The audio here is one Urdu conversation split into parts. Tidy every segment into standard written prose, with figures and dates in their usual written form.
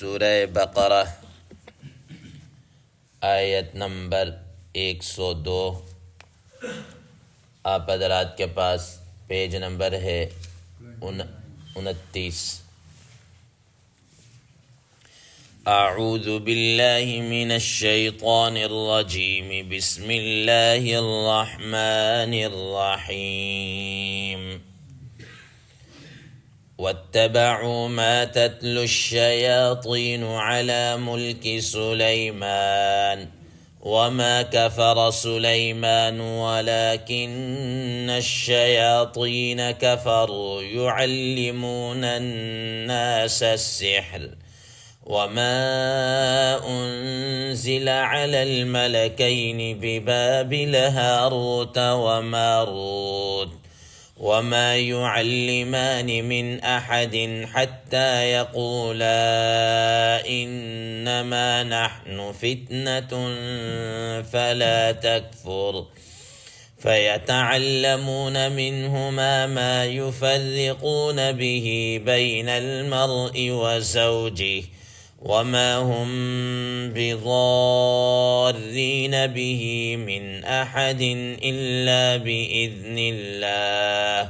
سورہ بقرہ آیت نمبر 102۔ آپ حضرات کے پاس پیج نمبر ہے 29۔ اعوذ باللہ من الشیطان الرجیم، بسم اللہ الرحمن الرحیم۔ واتبعوا ما تتلو الشياطين على ملك سليمان وما كفر سليمان ولكن الشياطين كفروا يعلمون الناس السحر وما أنزل على الملكين ببابل هاروت وماروت وما يعلمان من أحد حتى يقولا إنما نحن فتنة فلا تكفر فيتعلمون منهما ما يفرقون به بين المرء وزوجه وما هم بضارين به من أحد إلا بإذن الله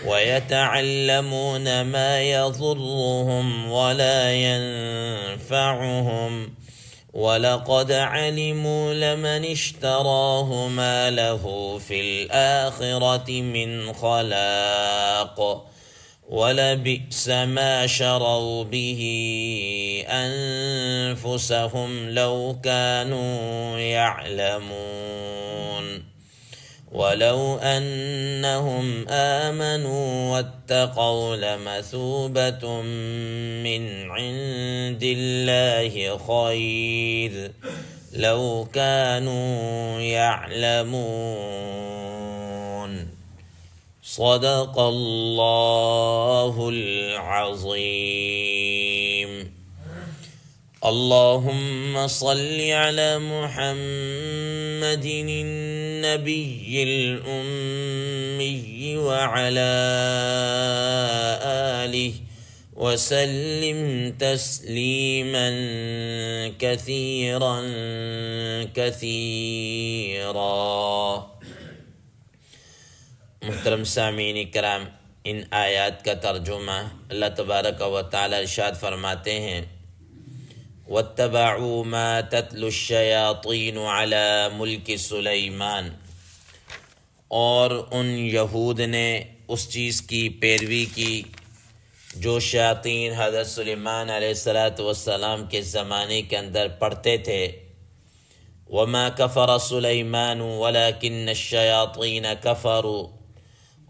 ويتعلمون ما يضرهم ولا ينفعهم ولقد علموا لمن اشتراه ما له في الآخرة من خلاق ولبئس ما شروا به أنفسهم لو كانوا يعلمون ولو أنهم آمنوا واتقوا لمثوبة من عند الله خير لو كانوا يعلمون صدق الله العظيم۔ اللهم صل على محمد النبي الأمي وعلى آله وسلم تسليما كثيرا كثيرا۔ محترم سامعین کرام، ان آیات کا ترجمہ اللہ تبارک و تعالی ارشاد فرماتے ہیں، وَاتَّبَعُوا مَا تَتْلُو الشَّيَاطِينُ عَلَى مُلْكِ سُلَيْمَانَ، اور ان یہود نے اس چیز کی پیروی کی جو شیاطین حضرت سلیمان علیہ السلام کے زمانے کے اندر پڑھتے تھے۔ وَمَا كَفَرَ سُلَيْمَانُ وَلَكِنَّ الشَّيَاطِينَ كَفَرُوا،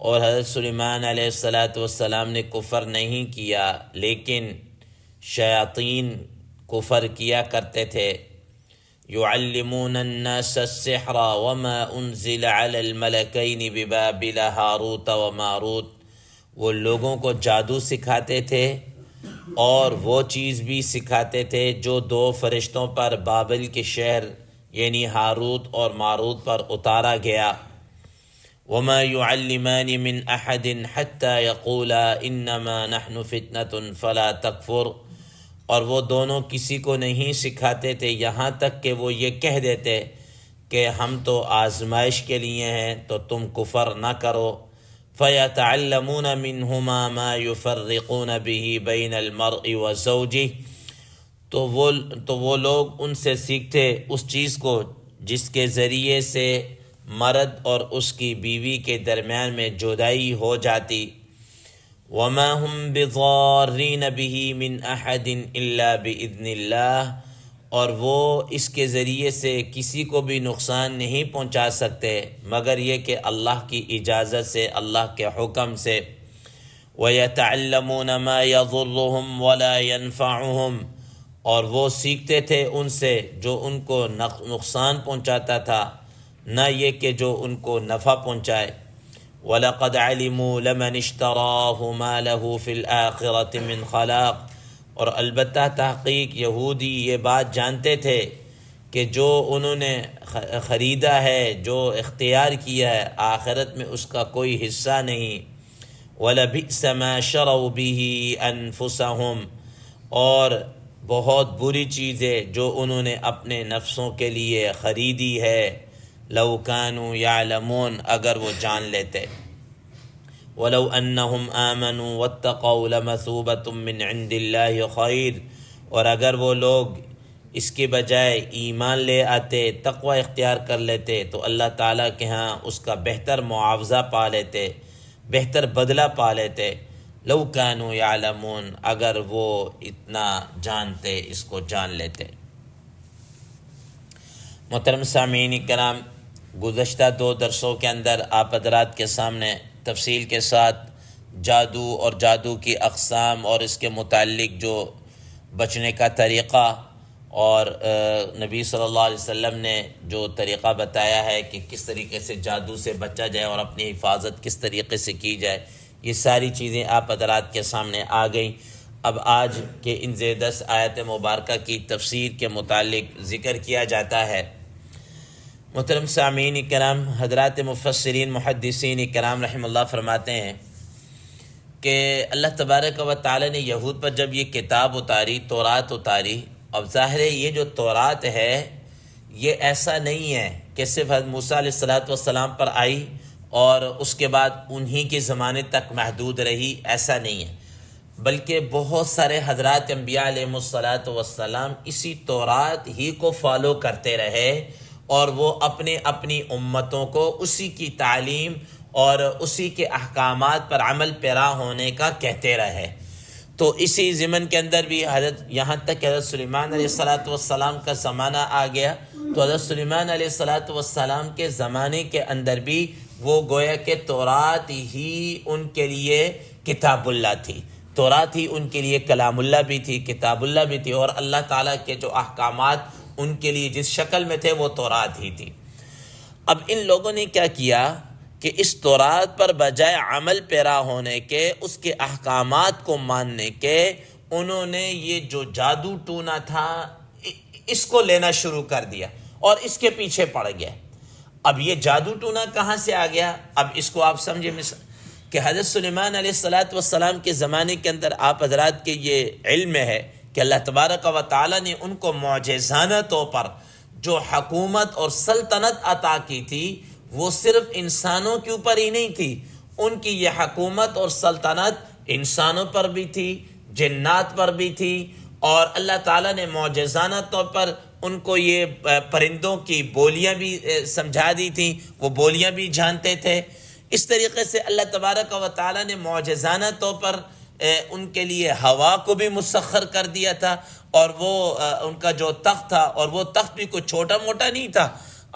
اور حضرت سلیمان علیہ السلام نے کفر نہیں کیا لیکن شیاطین کفر کیا کرتے تھے۔ يعلمون الناس السحر وما انزل على الملكين ببابل هاروت وماروت، وہ لوگوں کو جادو سکھاتے تھے اور وہ چیز بھی سکھاتے تھے جو دو فرشتوں پر بابل کے شہر یعنی ہاروت اور ماروت پر اتارا گیا۔ وما يعلمان من احد حتى يقولا انما نحن فتنة فلا تكفر، اور وہ دونوں کسی کو نہیں سکھاتے تھے یہاں تک کہ وہ یہ کہہ دیتے کہ ہم تو آزمائش کے لیے ہیں تو تم کفر نہ کرو۔ فيتعلمون منهما ما يفرقون به بين المرء وزوجه، تو وہ لوگ ان سے سیکھتے اس چیز کو جس کے ذریعے سے مرد اور اس کی بیوی کے درمیان میں جدائی ہو جاتی۔ وما هم بضارین به من احد الا باذن اللہ، اور وہ اس کے ذریعے سے کسی کو بھی نقصان نہیں پہنچا سکتے مگر یہ کہ اللہ کی اجازت سے، اللہ کے حکم سے۔ وَيَتَعَلَّمُونَ مَا يَضُرُّهُمْ وَلَا يَنفَعُهُمْ، اور وہ سیکھتے تھے ان سے جو ان کو نقصان پہنچاتا تھا نہ یہ کہ جو ان کو نفع پہنچائے۔ وَلَقَدْ عَلِمُوا لَمَنِ اشْتَرَاهُ مَا لَهُ فِي الْآخِرَةِ مِنْ خَلَاقٍ، اور البتہ تحقیق یہودی یہ بات جانتے تھے کہ جو انہوں نے خریدا ہے، جو اختیار کیا ہے، آخرت میں اس کا کوئی حصہ نہیں۔ وَلَبِئْسَ مَا شَرَوْا بِهِ أَنفُسَهُمْ، اور بہت بری چیز ہے جو انہوں نے اپنے نفسوں کے لیے خریدی ہے، لو کانوا یعلمون، اگر وہ جان لیتے۔ وَلَوْ أَنَّهُمْ آمَنُوا وَاتَّقَوْا لَمَثُوبَةٌ مِّنْ عِنْدِ اللَّهِ خَيْرٌ، اور اگر وہ لوگ اس کے بجائے ایمان لے آتے، تقوی اختیار کر لیتے، تو اللہ تعالیٰ کے ہاں اس کا بہتر معاوضہ پا لیتے، بہتر بدلہ پا لیتے۔ لو کانوا یعلمون، اگر وہ اتنا جانتے، اس کو جان لیتے۔ محترم سامعین کرام، گزشتہ 2 درسوں کے اندر آپ حضرات کے سامنے تفصیل کے ساتھ جادو اور جادو کی اقسام اور اس کے متعلق جو بچنے کا طریقہ اور نبی صلی اللہ علیہ وسلم نے جو طریقہ بتایا ہے کہ کس طریقے سے جادو سے بچا جائے اور اپنی حفاظت کس طریقے سے کی جائے، یہ ساری چیزیں آپ حضرات کے سامنے آ گئیں۔ اب آج کے ان 10 آیت مبارکہ کی تفسیر کے متعلق ذکر کیا جاتا ہے۔ محترم سامعین کرام، حضرات مفسرین محدثین کرام رحم اللہ فرماتے ہیں کہ اللہ تبارک و تعالی نے یہود پر جب یہ کتاب اتاری، تورات اتاری، اب ظاہر ہے یہ جو تورات ہے یہ ایسا نہیں ہے کہ صرف حضرت موسیٰ علیہ السلام پر آئی اور اس کے بعد انہی کے زمانے تک محدود رہی، ایسا نہیں ہے، بلکہ بہت سارے حضرات انبیاء علیہ السلام اسی تورات ہی کو فالو کرتے رہے اور وہ اپنی امتوں کو اسی کی تعلیم اور اسی کے احکامات پر عمل پیرا ہونے کا کہتے رہے۔ تو اسی ضمن کے اندر بھی یہاں تک کہ حضرت سلیمان علیہ السلام کا زمانہ آ گیا، تو حضرت سلیمان علیہ السلام کے زمانے کے اندر بھی وہ گویا کہ تورات ہی ان کے لیے کتاب اللہ تھی، تورات ہی ان کے لیے کلام اللہ بھی تھی، کتاب اللہ بھی تھی، اور اللہ تعالیٰ کے جو احکامات ان کے لیے جس شکل میں تھے وہ تورات ہی تھی۔ اب ان لوگوں نے کیا کیا کہ اس تورات پر بجائے عمل پیرا ہونے کے، اس کے احکامات کو ماننے کے، انہوں نے یہ جو جادو ٹونا تھا اس کو لینا شروع کر دیا اور اس کے پیچھے پڑ گیا۔ اب یہ جادو ٹونا کہاں سے آ گیا؟ اب اس کو آپ سمجھے کہ حضرت سلیمان علیہ السلام کے زمانے کے اندر آپ حضرات کے یہ علم ہے کہ اللہ تبارک و تعالیٰ نے ان کو معجزانہ طور پر جو حکومت اور سلطنت عطا کی تھی وہ صرف انسانوں کے اوپر ہی نہیں تھی، ان کی یہ حکومت اور سلطنت انسانوں پر بھی تھی، جنات پر بھی تھی، اور اللہ تعالیٰ نے معجزانہ طور پر ان کو یہ پرندوں کی بولیاں بھی سمجھا دی تھیں، وہ بولیاں بھی جانتے تھے۔ اس طریقے سے اللہ تبارک و تعالیٰ نے معجزانہ طور پر ان کے لیے ہوا کو بھی مسخر کر دیا تھا، اور وہ ان کا جو تخت تھا، اور وہ تخت بھی کوئی چھوٹا موٹا نہیں تھا۔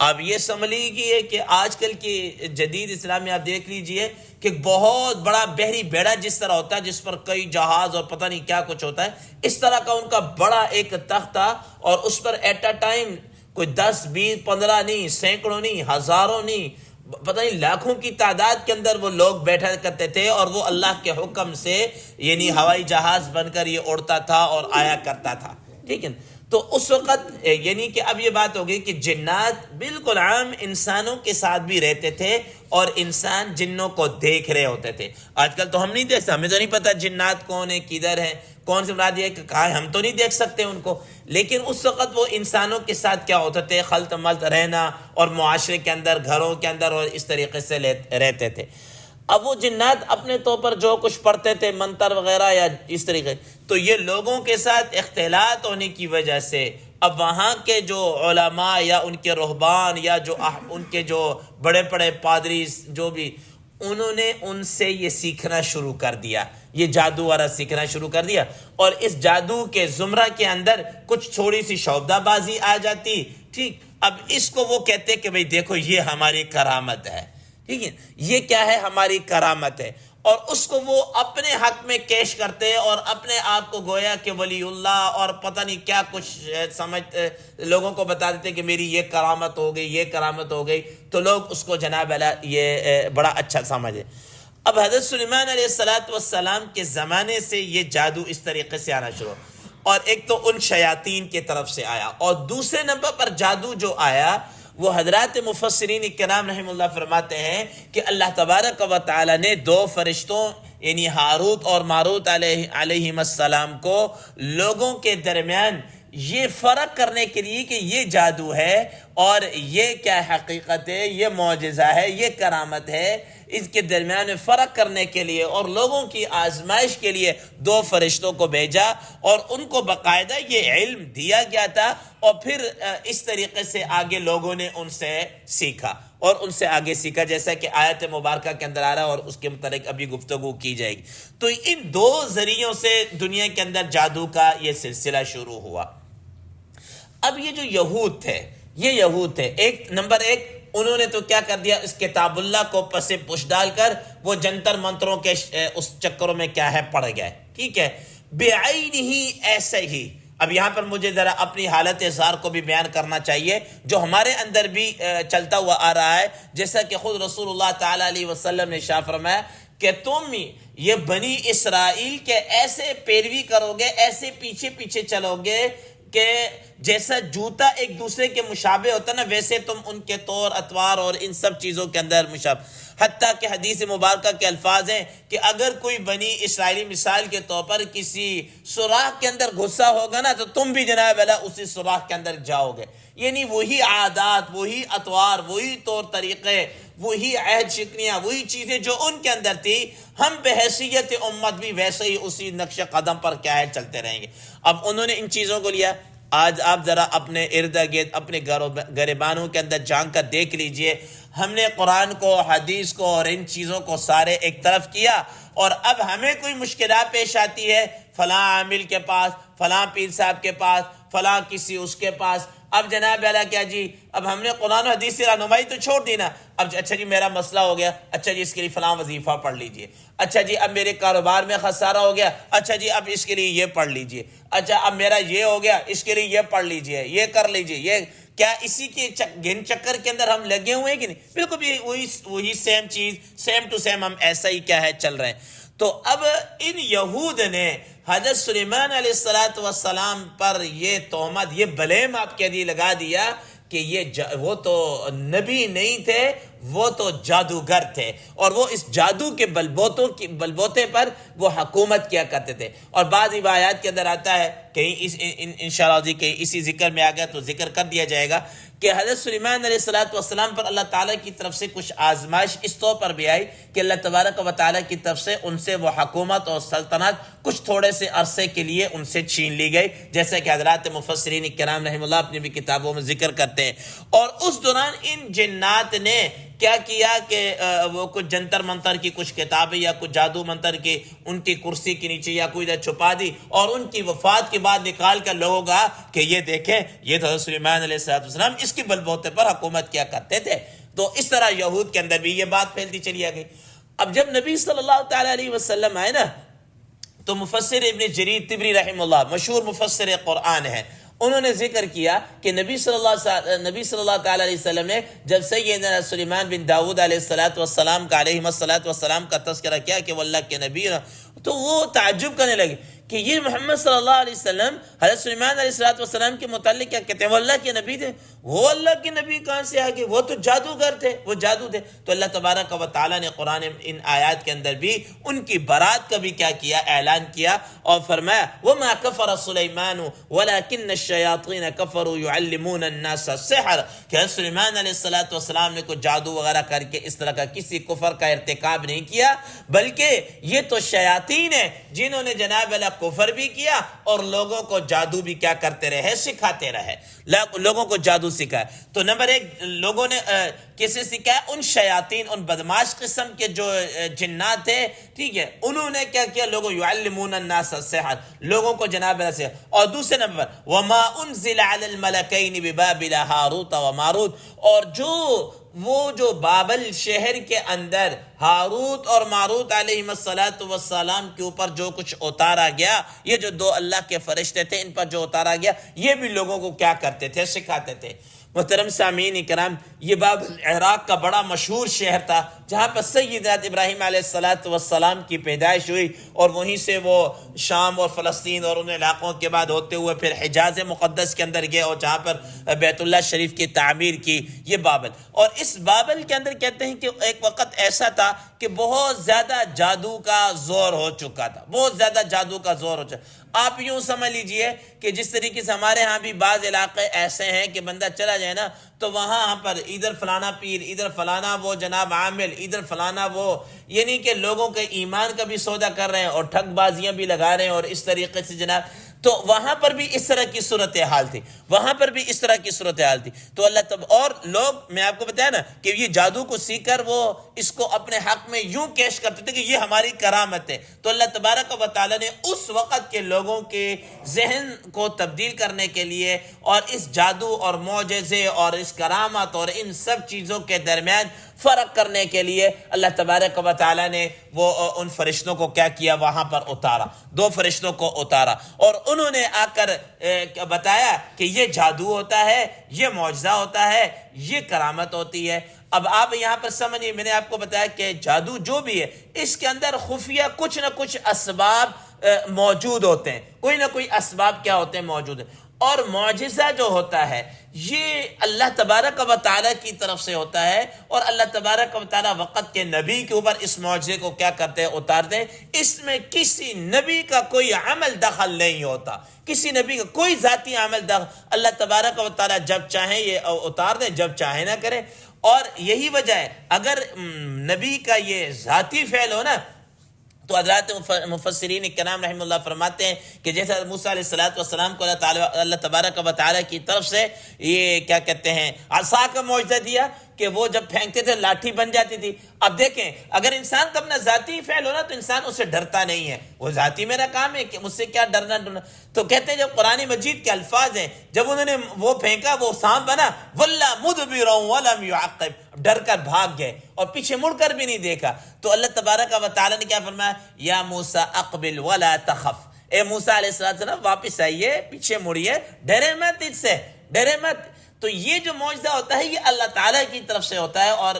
اب یہ سمجھ لیجیے کہ آج کل کی جدید اسلام میں آپ دیکھ لیجئے کہ بہت بڑا بحری بیڑا جس طرح ہوتا ہے، جس پر کئی جہاز اور پتہ نہیں کیا کچھ ہوتا ہے، اس طرح کا ان کا بڑا ایک تخت تھا، اور اس پر ایٹ اے ٹائم کوئی 10 20 15 نہیں، سینکڑوں نہیں، ہزاروں نہیں، پتہ نہیں لاکھوں کی تعداد کے اندر وہ لوگ بیٹھا کرتے تھے، اور وہ اللہ کے حکم سے یعنی ہوائی جہاز بن کر یہ اڑتا تھا اور آیا کرتا تھا، ٹھیک ہے۔ تو اس وقت یعنی کہ اب یہ بات ہو گئی کہ جنات بالکل عام انسانوں کے ساتھ بھی رہتے تھے، اور انسان جنوں کو دیکھ رہے ہوتے تھے۔ آج کل تو ہم نہیں دیکھتے، ہمیں تو نہیں پتہ جنات کون ہے، کدھر ہے، کون سے مراد یہ کہ کہاں ہے، ہم تو نہیں دیکھ سکتے ان کو، لیکن اس وقت وہ انسانوں کے ساتھ کیا ہوتے تھے، خلط ملط رہنا، اور معاشرے کے اندر، گھروں کے اندر، اور اس طریقے سے رہتے تھے۔ اب وہ جنات اپنے طور پر جو کچھ پڑھتے تھے، منتر وغیرہ یا اس طریقے، تو یہ لوگوں کے ساتھ اختلاط ہونے کی وجہ سے اب وہاں کے جو علماء یا ان کے رہبان یا جو ان کے جو بڑے بڑے پادری جو بھی، انہوں نے ان سے یہ سیکھنا شروع کر دیا، یہ جادو والا سیکھنا شروع کر دیا، اور اس جادو کے زمرہ کے اندر کچھ تھوڑی سی شعبدہ بازی آ جاتی، ٹھیک۔ اب اس کو وہ کہتے کہ بھئی دیکھو یہ ہماری کرامت ہے، ٹھیک ہے، یہ کیا ہے، ہماری کرامت ہے، اور اس کو وہ اپنے حق میں کیش کرتے اور اپنے آپ کو گویا کہ ولی اللہ اور پتہ نہیں کیا کچھ سمجھ لوگوں کو بتا دیتے کہ میری یہ کرامت ہو گئی، یہ کرامت ہو گئی، تو لوگ اس کو جناب اللہ یہ بڑا اچھا سمجھے۔ اب حضرت سلیمان علیہ السلام کے زمانے سے یہ جادو اس طریقے سے آنا شروع، اور ایک تو ان شیاطین کی طرف سے آیا، اور دوسرے نمبر پر جادو جو آیا وہ حضرات مفسرین کرام رحم اللہ فرماتے ہیں کہ اللہ تبارک و تعالی نے 2 فرشتوں یعنی ہاروت اور ماروت علیہم السلام کو لوگوں کے درمیان یہ فرق کرنے کے لیے کہ یہ جادو ہے اور یہ کیا حقیقت ہے، یہ معجزہ ہے، یہ کرامت ہے، اس کے درمیان میں فرق کرنے کے لیے اور لوگوں کی آزمائش کے لیے 2 فرشتوں کو بھیجا اور ان کو باقاعدہ یہ علم دیا گیا تھا، اور پھر اس طریقے سے آگے لوگوں نے ان سے سیکھا اور ان سے آگے سیکھا، جیسا کہ آیت مبارکہ کے اندر آ رہا ہے اور اس کے متعلق ابھی گفتگو کی جائے گی۔ تو ان 2 ذریعوں سے دنیا کے اندر جادو کا یہ سلسلہ شروع ہوا۔ اب یہ جو یہود تھے، یہ یہود تھے، نمبر 1 انہوں نے تو کیا کر دیا، اس کتاب اللہ کو پس پش ڈال کر وہ جنتر منتروں کے اس چکروں میں کیا ہے پڑ گئے، ٹھیک ہے، بعینہ ہی ایسے ہی۔ اب یہاں پر مجھے ذرا اپنی حالت اظہار کو بھی بیان کرنا چاہیے جو ہمارے اندر بھی چلتا ہوا آ رہا ہے، جیسا کہ خود رسول اللہ تعالیٰ علیہ وسلم نے ارشاد فرمایا کہ تم یہ بنی اسرائیل کے ایسے پیروی کرو گے، ایسے پیچھے پیچھے چلو گے کہ جیسا جوتا ایک دوسرے کے مشابہ ہوتا نا، ویسے تم ان کے طور اطوار اور ان سب چیزوں کے اندر مشابہ۔ حتیٰ کہ حدیث مبارکہ کے الفاظ ہیں کہ اگر کوئی بنی اسرائیلی مثال کے طور پر کسی سوراخ کے اندر گھسا ہوگا نا تو تم بھی جناب اللہ اسی سوراخ کے اندر جاؤ گے، یعنی وہی عادات، وہی اطوار، وہی طور طریقے، وہی عہد شکنیاں، وہی چیزیں جو ان کے اندر تھی، ہم بحیثیت امت بھی ویسے ہی اسی نقش قدم پر کیا ہے چلتے رہیں گے۔ اب انہوں نے ان چیزوں کو لیا۔ آج آپ ذرا اپنے ارد گرد اپنے گریبانوں کے اندر جھانک کر دیکھ لیجئے، ہم نے قرآن کو، حدیث کو اور ان چیزوں کو سارے ایک طرف کیا، اور اب ہمیں کوئی مشکلات پیش آتی ہے، فلاں عامل کے پاس، فلاں پیر صاحب کے پاس، فلاں کسی اس کے پاس، اب جناب اعلیٰ کیا جی، اب ہم نے قرآن و حدیث سے رہنمائی تو چھوڑ دی نا، اب اچھا جی میرا مسئلہ ہو گیا، اچھا جی اس کے لیے فلاں وظیفہ پڑھ لیجئے، اچھا جی اب میرے کاروبار میں خسارہ ہو گیا، اچھا جی اب اس کے لیے یہ پڑھ لیجئے، اچھا اب میرا یہ ہو گیا، اس کے لیے یہ پڑھ لیجئے، یہ کر لیجئے، یہ کیا اسی کے گھن چکر کے اندر ہم لگے ہوئے ہیں کہ نہیں؟ بالکل بھی وہی سیم چیز، سیم ٹو سیم ہم ایسا ہی کیا ہے چل رہے ہیں۔ تو اب ان یہود نے حضرت سلیمان علیہ السلام پر یہ تہمت، یہ بلیم آپ کے لیے لگا دیا کہ وہ تو نبی نہیں تھے، وہ تو جادوگر تھے، اور وہ اس جادو کے بلبوتے پر وہ حکومت کیا کرتے تھے۔ اور بعض روایات کے اندر آتا ہے، کہیں انشاءاللہ کہیں اسی ذکر میں آ گیا تو ذکر کر دیا جائے گا کہ حضرت سلیمان علیہ السلام پر اللہ تعالیٰ کی طرف سے کچھ آزمائش اس طور پر بھی آئی کہ اللہ تبارک و تعالیٰ کی طرف سے ان سے وہ حکومت اور سلطنت کچھ تھوڑے سے عرصے کے لیے ان سے چھین لی گئی، جیسا کہ حضرات مفسرین کرام رحمہ اللہ اپنی بھی کتابوں میں ذکر کرتے ہیں۔ اور اس دوران ان جنات نے کیا کیا کہ وہ کچھ جنتر منتر کی کچھ کتابیں یا کچھ جادو منتر کی ان کی کرسی کے نیچے یا کوئی ادھر چھپا دی، اور ان کی وفات کے بعد نکال کر لوگوں کا کہ یہ دیکھیں یہ تو سلیمان علیہ السلام اس کے بلبوتے پر حکومت کیا کرتے تھے۔ تو اس طرح یہود کے اندر بھی یہ بات پھیلتی چلی آ گئی۔ اب جب نبی صلی اللہ تعالیٰ علیہ وسلم آئے نا تو مفسر ابن جریر طبری رحمہ اللہ، مشہور مفسر قرآن ہے، انہوں نے ذکر کیا کہ نبی صلی اللہ تعالیٰ علیہ وسلم نے جب سیدنا سلیمان بن داؤد علیہ السلام کا تذکرہ کیا کہ وہ اللہ کے نبی، تو وہ تعجب کرنے لگے کہ یہ محمد صلی اللہ علیہ وسلم حضرت سلیمان علیہ السلام کے متعلق کیا کہتے ہیں، وہ اللہ کے نبی تھے۔ وہ اللہ کے نبی کہاں سے آگے، وہ تو جادوگر تھے، وہ جادو تھے۔ تو اللہ تبارک و تعالیٰ نے قرآن ان آیات کے اندر بھی ان کی برات کا بھی کیا کیا، اعلان کیا، اور فرمایا وَمَا كَفَرَ سُلَيْمَانُ وَلَكِنَّ الشَّيَاطِينَ كَفَرُوا يُعَلِّمُونَ النَّاسَ السِّحْرَ، کہ حضرت سلیمان علیہ السلام نے کوئی جادو وغیرہ کر کے اس طرح کا کسی کفر کا ارتکاب نہیں کیا، بلکہ یہ تو شیاطین ہیں جنہوں نے جناب اللہ کفر بھی کیا اور لوگوں کو جادو بھی کیا کرتے رہے، سکھاتے رہے، لوگوں کو جادو سکھائے۔ تو نمبر 1 لوگوں نے کیسے سکھایا، ان شیاطین، ان بدماش قسم کے جو جنات تھے، ٹھیک ہے، انہوں نے کیا کیا، لوگوں یعلمون الناس السحر، لوگوں کو جناب اللہ سے۔ اور دوسرے نمبر وما انزل علی الملکین ببابل ہاروت و ماروت، اور وہ جو بابل شہر کے اندر ہاروت اور ماروت علیہ السلام کے اوپر جو کچھ اتارا گیا، یہ جو 2 اللہ کے فرشتے تھے ان پر جو اتارا گیا، یہ بھی لوگوں کو کیا کرتے تھے، سکھاتے تھے۔ محترم سامعین کرام، یہ بابل عراق کا بڑا مشہور شہر تھا جہاں پر سیدنا ابراہیم علیہ السلام کی پیدائش ہوئی، اور وہیں سے وہ شام اور فلسطین اور ان علاقوں کے بعد ہوتے ہوئے پھر حجاز مقدس کے اندر گئے، اور جہاں پر بیت اللہ شریف کی تعمیر کی، یہ بابل۔ اور اس بابل کے اندر کہتے ہیں کہ ایک وقت ایسا تھا تھا کہ بہت زیادہ جادو کا زور ہو چکا تھا، بہت زیادہ جادو کا زور ہو چکا۔ آپ یوں سمجھ لیجئے کہ جس طریقے سے ہمارے ہاں بھی بعض علاقے ایسے ہیں کہ بندہ چلا جائے نا تو وہاں پر ادھر فلانا پیر، ادھر فلانا وہ جناب عامل، ادھر فلانا وہ، یعنی کہ لوگوں کے ایمان کا بھی سودا کر رہے ہیں اور ٹھگ بازیاں بھی لگا رہے ہیں اور اس طریقے سے جناب، تو وہاں پر بھی اس طرح کی صورتحال تھی، وہاں پر بھی اس طرح کی صورتحال تھی۔ تو اللہ اور لوگ، میں آپ کو بتایا نا کہ یہ جادو کو سیکھ کر وہ اس کو اپنے حق میں یوں کیش کرتے تھے کہ یہ ہماری کرامت ہے۔ تو اللہ تبارک و تعالیٰ نے اس وقت کے لوگوں کے ذہن کو تبدیل کرنے کے لیے اور اس جادو اور معجزے اور اس کرامت اور ان سب چیزوں کے درمیان فرق کرنے کے لیے اللہ تبارک و تعالیٰ نے وہ ان فرشتوں کو کیا کیا، وہاں پر اتارا، 2 فرشتوں کو اتارا، اور انہوں نے آ کر بتایا کہ یہ جادو ہوتا ہے، یہ معجزہ ہوتا ہے، یہ کرامت ہوتی ہے۔ اب آپ یہاں پر سمجھیے، میں نے آپ کو بتایا کہ جادو جو بھی ہے اس کے اندر خفیہ کچھ نہ کچھ اسباب موجود ہوتے ہیں، کوئی نہ کوئی اسباب کیا ہوتے ہیں، موجود ہیں۔ اور معجزہ جو ہوتا ہے یہ اللہ تبارک و تعالیٰ کی طرف سے ہوتا ہے، اور اللہ تبارک و تعالیٰ وقت کے نبی کے اوپر اس معجزے کو کیا کرتے ہیں، اتارتے ہیں۔ اس میں کسی نبی کا کوئی عمل دخل نہیں ہوتا، کسی نبی کا کوئی ذاتی عمل دخل، اللہ تبارک و تعالیٰ جب چاہیں یہ اتار دیں، جب چاہیں نہ کریں۔ اور یہی وجہ ہے اگر نبی کا یہ ذاتی فعل ہو نا تو حضرات مفسرین کرام رحمہ اللہ فرماتے ہیں کہ جیسا موسیٰ علیہ السلام کو اللہ تبارک و تعالیٰ کی طرف سے یہ کیا کہتے ہیں عصا کا معجزہ دیا کہ وہ جب پھینکتے تھے لاٹھی بن جاتی تھی۔ اب دیکھیں اگر انسان کا اپنا ذاتی فعل ہونا تو انسان اسے ڈرتا نہیں ہے، وہ ذاتی میرا کام ہے کہ مجھ سے کیا ڈرنا۔ تو کہتے ہیں جب قرآن مجید کے الفاظ ہیں، جب انہوں نے وہ پھینکا وہ سانپ بنا، وَلَّا مُدْبِرًا وَلَمْ يُعَقِّبْ، ڈر کر بھاگ گئے اور پیچھے مڑ کر بھی نہیں دیکھا۔ تو اللہ تبارک و تعالیٰ نے کیا فرمایا، یا موسیٰ اقبل ولا تخف، اے موسیٰ علیہ السلام واپس آئیے، پیچھے مڑیے، ڈرے مت، اس سے ڈرے مت۔ تو یہ جو معجزہ ہوتا ہے یہ اللہ تعالیٰ کی طرف سے ہوتا ہے اور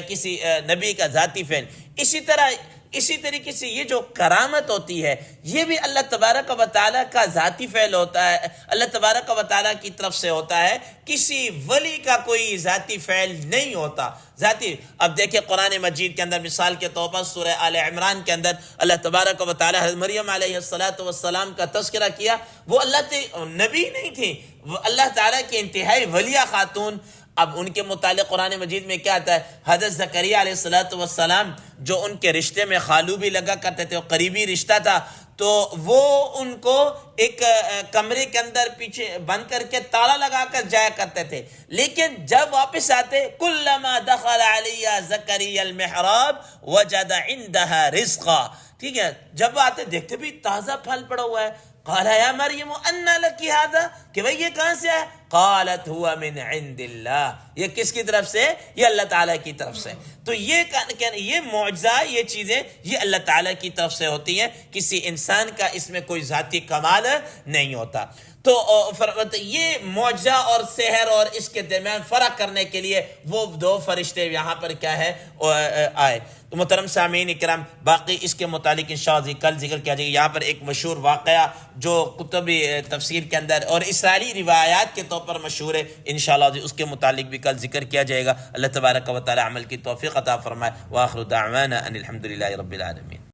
کسی نبی کا ذاتی فعل۔ اسی طریقے سے یہ جو کرامت ہوتی ہے یہ بھی اللہ تبارک و تعالیٰ کا ذاتی فعل ہوتا ہے، اللہ تبارک و تعالیٰ کی طرف سے ہوتا ہے، کسی ولی کا کوئی ذاتی فعل نہیں ہوتا ذاتی۔ اب دیکھیں قرآن مجید کے اندر مثال کے طور پر سورہ آل عمران کے اندر اللہ تبارک و تعالیٰ حضرت مریم علیہ السلام کا تذکرہ کیا، وہ اللہ نبی نہیں تھی، وہ اللہ تعالیٰ کی انتہائی ولیہ خاتون۔ اب ان کے متعلق قرآن مجید میں کیا آتا ہے، حضرت زکریا علیہ السلام جو ان کے رشتے میں خالو بھی لگا کرتے تھے، قریبی رشتہ تھا، تو وہ ان کو ایک کمرے کے اندر پیچھے بند کر کے تالا لگا کر جایا کرتے تھے، لیکن جب واپس آتے کلما دخل علیہ زکریا المحراب وجد عندها رزقا، ٹھیک ہے، جب آتے دیکھتے بھی تازہ پھل پڑا ہوا ہے۔ قال یا مریم انا لکی ھذا، کہ بھئی یہ کہاں سے ہے؟ قالت هو من عند اللہ، یہ کس کی طرف سے؟ یہ اللہ تعالیٰ کی طرف سے۔ تو یہ معجزہ، یہ چیزیں یہ اللہ تعالیٰ کی طرف سے ہوتی ہیں، کسی انسان کا اس میں کوئی ذاتی کمال نہیں ہوتا۔ تو یہ معجزہ اور سحر اور اس کے درمیان فرق کرنے کے لیے وہ 2 فرشتے یہاں پر کیا ہے آئے۔ تو محترم سامعین اکرام، باقی اس کے متعلق انشاءاللہ کل ذکر کیا جائے گا۔ یہاں پر ایک مشہور واقعہ جو کتب تفسیر کے اندر اور اسرائیلی روایات کے طور پر مشہور ہے، انشاءاللہ اس کے متعلق بھی کل ذکر کیا جائے گا۔ اللہ تبارک و تعالی عمل کی توفیق عطا فرمائے۔ وآخر دعوانا ان الحمدللہ رب العالمین۔